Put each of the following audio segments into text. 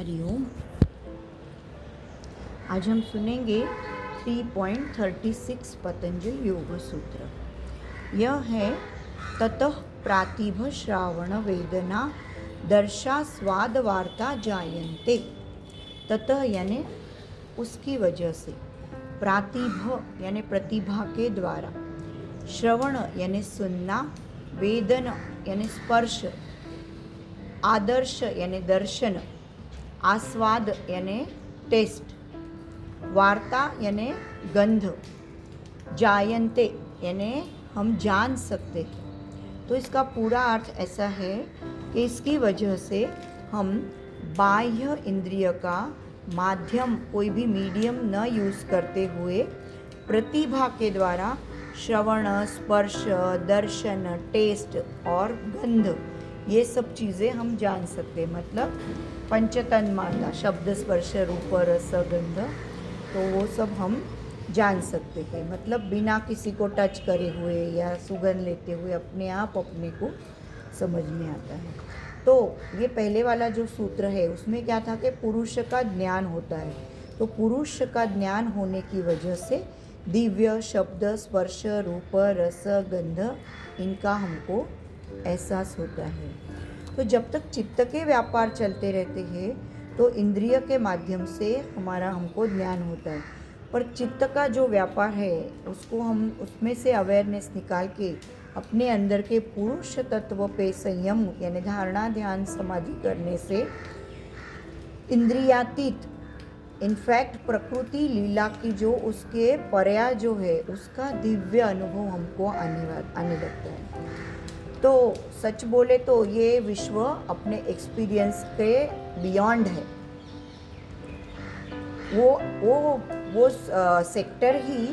हरिओम। आज हम सुनेंगे 3.36 पतंजलि योग सूत्र। यह है ततः प्रातिभ श्रावण वेदना दर्शा स्वाद वार्ता जायन्ते। ततः यानी उसकी वजह से, प्रातिभ यानी प्रतिभा के द्वारा, श्रवण यानी सुनना, वेदन यानी स्पर्श, आदर्श यानी दर्शन, आस्वाद यानी टेस्ट, वार्ता यानी गंध, जायन्ते यानी हम जान सकते हैं। तो इसका पूरा अर्थ ऐसा है कि इसकी वजह से हम बाह्य इंद्रिय का माध्यम, कोई भी मीडियम न यूज़ करते हुए प्रतिभा के द्वारा श्रवण, स्पर्श, दर्शन, टेस्ट और गंध, ये सब चीज़ें हम जान सकते। मतलब पंचतन माता, शब्द, स्पर्श, रूप, रस, गंध, तो वो सब हम जान सकते हैं। मतलब बिना किसी को टच करे हुए या सुगंध लेते हुए अपने आप अपने को समझ में आता है। तो ये पहले वाला जो सूत्र है उसमें क्या था कि पुरुष का ज्ञान होता है। तो पुरुष का ज्ञान होने की वजह से दिव्य शब्द, स्पर्श, रूप, रस, गंध, इनका हमको एहसास होता है। तो जब तक चित्त के व्यापार चलते रहते हैं तो इंद्रिय के माध्यम से हमारा हमको ज्ञान होता है। पर चित्त का जो व्यापार है उसको हम उसमें से अवेयरनेस निकाल के अपने अंदर के पुरुष तत्व पे संयम यानी धारणा, ध्यान, समाधि करने से इंद्रियातीत, इनफैक्ट प्रकृति लीला की जो उसके पर्याय जो है उसका दिव्य अनुभव हमको आने लगता है। तो सच बोले तो ये विश्व अपने एक्सपीरियंस के बियॉन्ड है। वो सेक्टर ही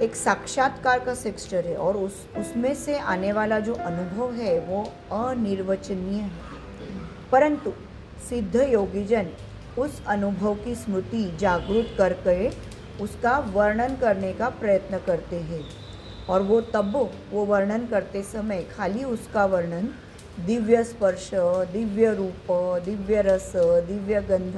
एक साक्षात्कार का सेक्टर है और उसमें से आने वाला जो अनुभव है वो अनिर्वचनीय है। परंतु सिद्ध योगीजन उस अनुभव की स्मृति जागृत करके उसका वर्णन करने का प्रयत्न करते हैं। और वो तब वो वर्णन करते समय खाली उसका वर्णन दिव्य स्पर्श, दिव्य रूप, दिव्य रस, दिव्य गंध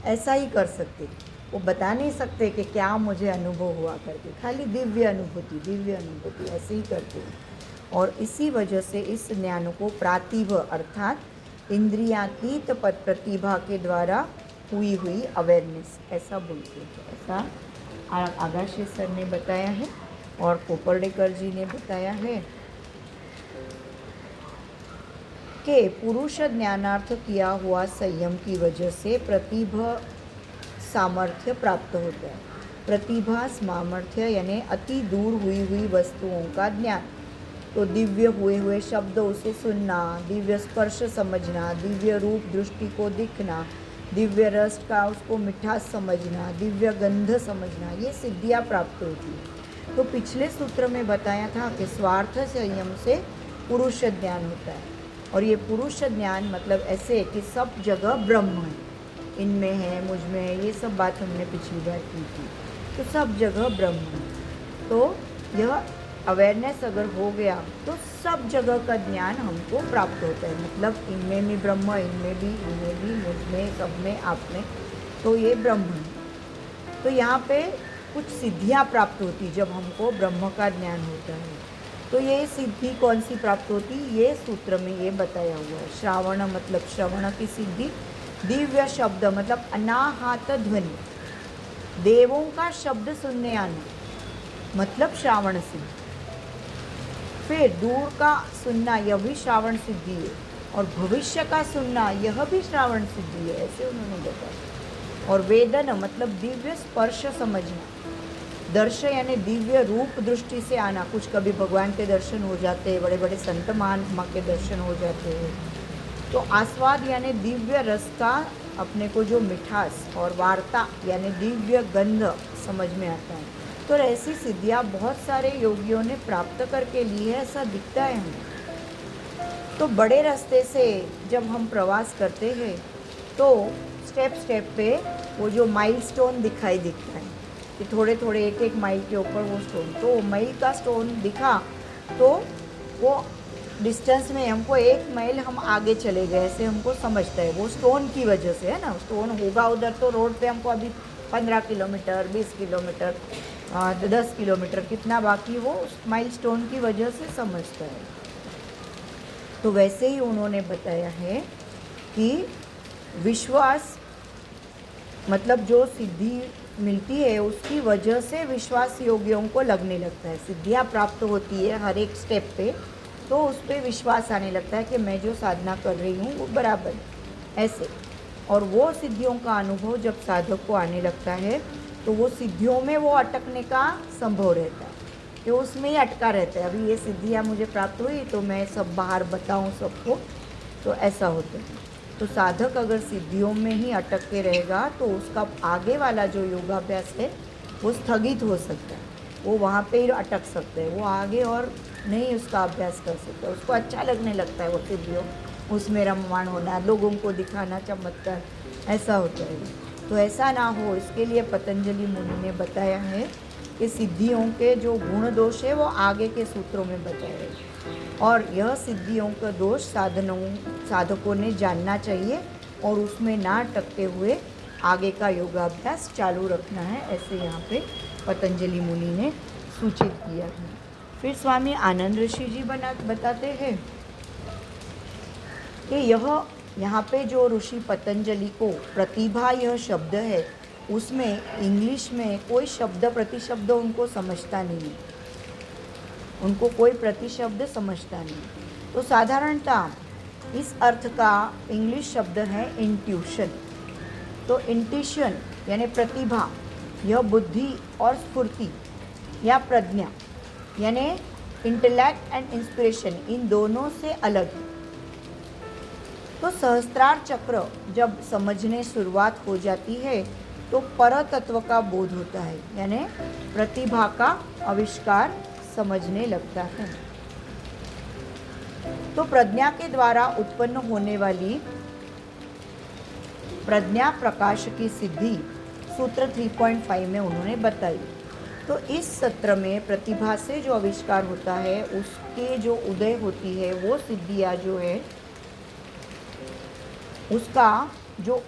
ऐसा ही कर सकते। वो बता नहीं सकते कि क्या मुझे अनुभव हुआ करके, खाली दिव्य अनुभूति ऐसे ही करते। और इसी वजह से इस ज्ञान को प्रातिभ अर्थात इंद्रियातीत प्रतिभा के द्वारा हुई अवेयरनेस ऐसा बोलते हैं। ऐसा आगाशे सर ने बताया है और कोपर्डेकर जी ने बताया है कि पुरुष ज्ञानार्थ किया हुआ संयम की वजह से प्रतिभा सामर्थ्य प्राप्त होता है। प्रतिभा सामर्थ्य यानी अति दूर हुई वस्तुओं का ज्ञान। तो दिव्य हुए शब्द उसे सुनना, दिव्य स्पर्श समझना, दिव्य रूप दृष्टि को दिखना, दिव्य रस का उसको मिठास समझना, दिव्य गंध समझना, ये सिद्धियाँ प्राप्त होती है। तो पिछले सूत्र में बताया था कि स्वार्थ संयम से पुरुष ज्ञान होता है। और ये पुरुष ज्ञान मतलब ऐसे है कि सब जगह ब्रह्म है, इनमें है, मुझ में है, ये सब बात हमने पिछली बार की थी। तो सब जगह ब्रह्म है। तो यह अवेयरनेस अगर हो गया तो सब जगह का ज्ञान हमको प्राप्त होता है। मतलब इनमें भी ब्रह्म, इनमें भी, मुझ में, सब में, आप में, तो ये ब्रह्म है। तो यहाँ पे कुछ सिद्धियाँ प्राप्त होती जब हमको ब्रह्म का ज्ञान होता है। तो ये सिद्धि कौन सी प्राप्त होती, ये सूत्र में ये बताया हुआ है। श्रावण मतलब श्रवण की सिद्धि, दिव्य शब्द मतलब अनाहत ध्वनि, देवों का शब्द सुनने आना मतलब श्रावण सिद्धि। फिर दूर का सुनना, यह भी श्रावण सिद्धि है। और भविष्य का सुनना, यह भी श्रावण सिद्धि है, ऐसे उन्होंने बताया। और वेदन मतलब दिव्य स्पर्श समझना, दर्श यानी दिव्य रूप दृष्टि से आना। कुछ कभी भगवान के दर्शन हो जाते हैं, बड़े बड़े संत महात्मा के दर्शन हो जाते हैं। तो आस्वाद यानी दिव्य रस का अपने को जो मिठास, और वार्ता यानी दिव्य गंध समझ में आता है। तो ऐसी सिद्धियाँ बहुत सारे योगियों ने प्राप्त करके ली है, ऐसा दिखता है हमें। तो बड़े रास्ते से जब हम प्रवास करते हैं तो स्टेप पे वो जो माइलस्टोन दिखाई देता है कि थोड़े थोड़े एक माइल के ऊपर वो स्टोन, तो माइल का स्टोन दिखा तो वो डिस्टेंस में हमको 1 मील हम आगे चले गए ऐसे हमको समझता है, वो स्टोन की वजह से है ना। स्टोन होगा उधर तो रोड पे हमको अभी 15 किलोमीटर 20 किलोमीटर 10 किलोमीटर कितना बाकी वो माइल स्टोन की वजह से समझता है। तो वैसे ही उन्होंने बताया है कि विश्वास मतलब जो सिद्धि मिलती है उसकी वजह से विश्वास योगियों को लगने लगता है। सिद्धियाँ प्राप्त होती है हर एक स्टेप पे, तो उस पर विश्वास आने लगता है कि मैं जो साधना कर रही हूँ वो बराबर है ऐसे। और वो सिद्धियों का अनुभव जब साधक को आने लगता है तो वो सिद्धियों में वो अटकने का संभव रहता है कि उसमें ही अटका रहता है। अभी ये सिद्धियाँ मुझे प्राप्त हुई तो मैं सब बाहर बताऊँ सबको, तो ऐसा होता है। तो साधक अगर सिद्धियों में ही अटक के रहेगा तो उसका आगे वाला जो योगाभ्यास है वो स्थगित हो सकता है, वो वहाँ पे ही अटक सकते हैं, वो आगे और नहीं उसका अभ्यास कर सकता। उसको अच्छा लगने लगता है वो सिद्धियों, उसमें रममाण होना, लोगों को दिखाना, चमत्कार, ऐसा होता है। तो ऐसा ना हो इसके लिए पतंजलि मुनि ने बताया है कि सिद्धियों के जो गुण दोष है वो आगे के सूत्रों में बताए हैं, और यह सिद्धियों का दोष साधकों ने जानना चाहिए और उसमें ना अटकते हुए आगे का योगाभ्यास चालू रखना है, ऐसे यहाँ पे पतंजलि मुनि ने सूचित किया है। फिर स्वामी आनंद ऋषि जी बताते हैं कि यहाँ पे जो ऋषि पतंजलि को प्रतिभा यह शब्द है उसमें इंग्लिश में कोई शब्द प्रतिशब्द उनको समझता नहीं, उनको कोई प्रतिशब्द समझता नहीं। तो साधारणतः इस अर्थ का इंग्लिश शब्द है इंट्यूशन। तो इंट्यूशन यानी प्रतिभा, यह बुद्धि और स्फूर्ति या प्रज्ञा यानी इंटेलेक्ट एंड इंस्पिरेशन, इन दोनों से अलग है। तो सहस्त्रार चक्र जब समझने शुरुआत हो जाती है तो परतत्व का बोध होता है, यानी प्रतिभा का आविष्कार समझने लगता है। तो प्रज्ञा के द्वारा उत्पन्न होने वाली प्रज्ञा प्रकाश की सिद्धि सूत्र 3.5 में उन्होंने बताई। तो इस सत्र में प्रतिभा से जो आविष्कार होता है उसके जो उदय होती है वो सिद्धियाँ जो है उसका जो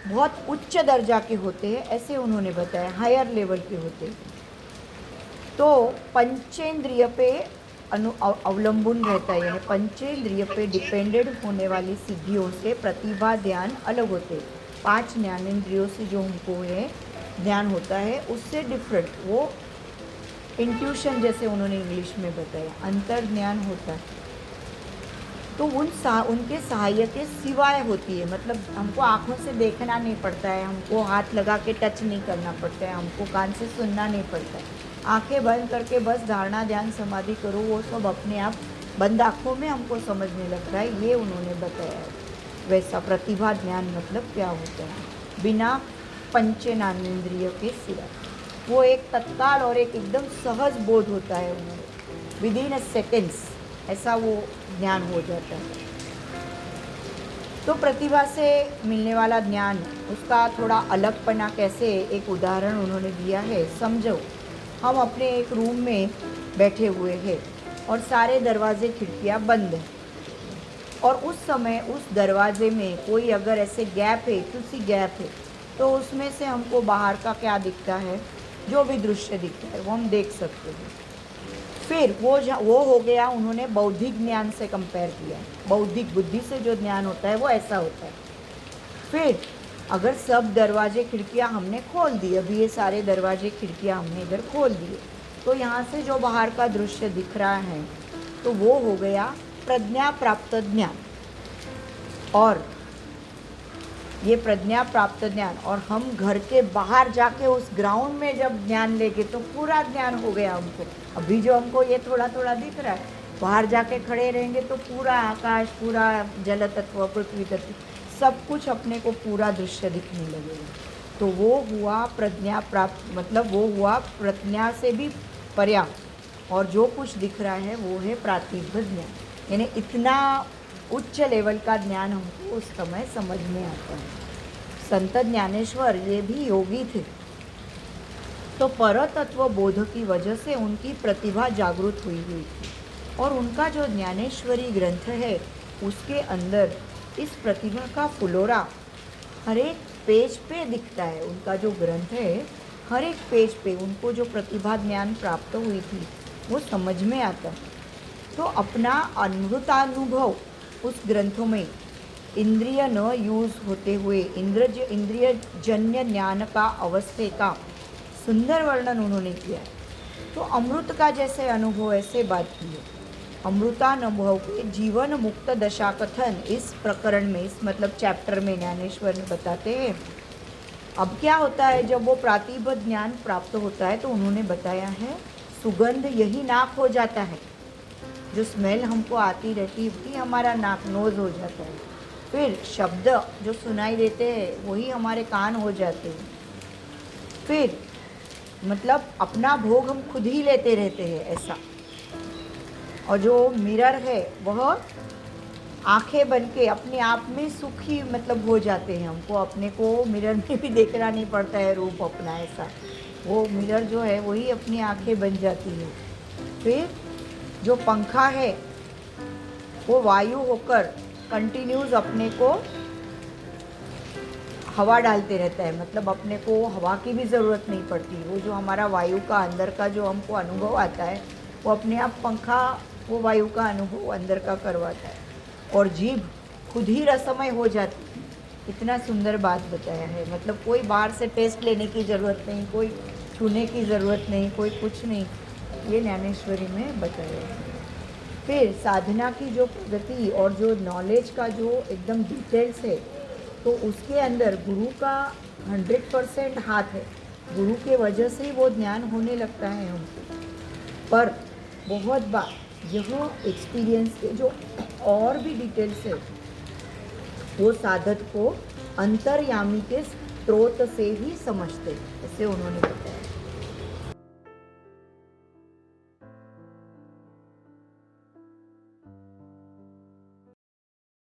बहुत उच्च दर्जा के होते हैं ऐसे उन्होंने बताया, हायर लेवल के होते हैं। तो पंचेंद्रिय पे अवलंबन रहता है, यानी पंचेंद्रिय पे डिपेंडेड होने वाली सिद्धियों से प्रतिभा ध्यान अलग होते हैं। 5 ज्ञानेंद्रियों से जो हमको है ध्यान होता है उससे डिफरेंट, वो इंट्यूशन जैसे उन्होंने इंग्लिश में बताया अंतर ज्ञान होता है। तो उनके सहायक के सिवाय होती है, मतलब हमको आँखों से देखना नहीं पड़ता है, हमको हाथ लगा के टच नहीं करना पड़ता है, हमको कान से सुनना नहीं पड़ता है, आंखें बंद करके बस धारणा ध्यान समाधि करो, वो सब अपने आप बंद आँखों में हमको समझने लगता है, ये उन्होंने बताया है। वैसा प्रतिभा ज्ञान मतलब क्या होता है बिना पंचेंद्रिय के सिवा, वो एक तत्काल और एक एकदम सहज बोध होता है, उन्होंने विद इन अ सेकेंड्स ऐसा वो ज्ञान हो जाता है। तो प्रतिभा से मिलने वाला ज्ञान उसका थोड़ा अलगपना कैसे, एक उदाहरण उन्होंने दिया है। समझो हम अपने एक रूम में बैठे हुए हैं और सारे दरवाजे खिड़कियां बंद हैं, और उस समय उस दरवाजे में कोई अगर ऐसे गैप है, किसी गैप है, तो उसमें से हमको बाहर का क्या दिखता है, जो भी दृश्य दिखता है वो हम देख सकते हैं। फिर वो हो गया, उन्होंने बौद्धिक ज्ञान से कंपेयर किया। बौद्धिक बुद्धि से जो ज्ञान होता है वो ऐसा होता है। फिर अगर सब दरवाजे खिड़कियां हमने खोल दी, अभी ये सारे दरवाजे खिड़कियां हमने इधर खोल दिए, तो यहाँ से जो बाहर का दृश्य दिख रहा है तो वो हो गया प्रज्ञा प्राप्त ज्ञान। और ये प्रज्ञा प्राप्त ज्ञान, और हम घर के बाहर जाके उस ग्राउंड में जब ज्ञान लेके तो पूरा ज्ञान हो गया हमको। अभी जो हमको ये थोड़ा थोड़ा दिख रहा है, बाहर जाके खड़े रहेंगे तो पूरा आकाश, पूरा जल तत्व, पृथ्वी तत्व, सब कुछ अपने को पूरा दृश्य दिखने लगेगा। तो वो हुआ प्रज्ञा प्राप्त, मतलब वो हुआ प्रज्ञा से भी पर्याप्त, और जो कुछ दिख रहा है वो है प्रातिभ ज्ञान, यानी इतना उच्च लेवल का ज्ञान हमको उस समय समझ में आता है। संत ज्ञानेश्वर ये भी योगी थे, तो परतत्व बोध की वजह से उनकी प्रतिभा जागृत हुई थी। और उनका जो ज्ञानेश्वरी ग्रंथ है उसके अंदर इस प्रतिभा का फुलोरा हर एक पेज पे दिखता है। उनका जो ग्रंथ है हर एक पेज पे उनको जो प्रतिभा ज्ञान प्राप्त हुई थी वो समझ में आता है। तो अपना अमृतानुभव उस ग्रंथों में इंद्रिय न यूज होते हुए इंद्रिय जन्य ज्ञान का अवस्थे का सुंदर वर्णन उन्होंने किया है। तो अमृत का जैसे अनुभव ऐसे बात की है। अमृतानुभव के जीवन मुक्त दशा कथन इस प्रकरण में, इस मतलब चैप्टर में ज्ञानेश्वर बताते हैं। अब क्या होता है जब वो प्रातिभ ज्ञान प्राप्त होता है तो उन्होंने बताया है सुगंध यही नाक हो जाता है। जो स्मेल हमको आती रहती है वही हमारा नाक नोज हो जाता है। फिर शब्द जो सुनाई देते हैं वही हमारे कान हो जाते हैं। फिर मतलब अपना भोग हम खुद ही लेते रहते हैं ऐसा। और जो मिरर है वह आंखें बन के अपने आप में सुखी मतलब हो जाते हैं। हमको अपने को मिरर में भी देखना नहीं पड़ता है रूप अपना ऐसा। वो मिरर जो है वही अपनी आंखें बन जाती है। फिर जो पंखा है वो वायु होकर कंटिन्यूस अपने को हवा डालते रहता है। मतलब अपने को हवा की भी ज़रूरत नहीं पड़ती। वो जो हमारा वायु का अंदर का जो हमको अनुभव आता है वो अपने आप पंखा वो वायु का अनुभव अंदर का करवाता है। और जीभ खुद ही रसमय हो जाती है। इतना सुंदर बात बताया है। मतलब कोई बाहर से टेस्ट लेने की ज़रूरत नहीं, कोई छूने की ज़रूरत नहीं, कोई कुछ नहीं। ये ज्ञानेश्वरी में बताया है। फिर साधना की जो प्रगति और जो नॉलेज का जो एकदम डिटेल्स है तो उसके अंदर गुरु का 100% हाथ है। गुरु के वजह से ही वो ज्ञान होने लगता है हमको। पर बहुत बार यह एक्सपीरियंस के जो और भी डिटेल्स है वो साधक को अंतर्यामी के स्रोत से ही समझते हैं, ऐसे उन्होंने बताया।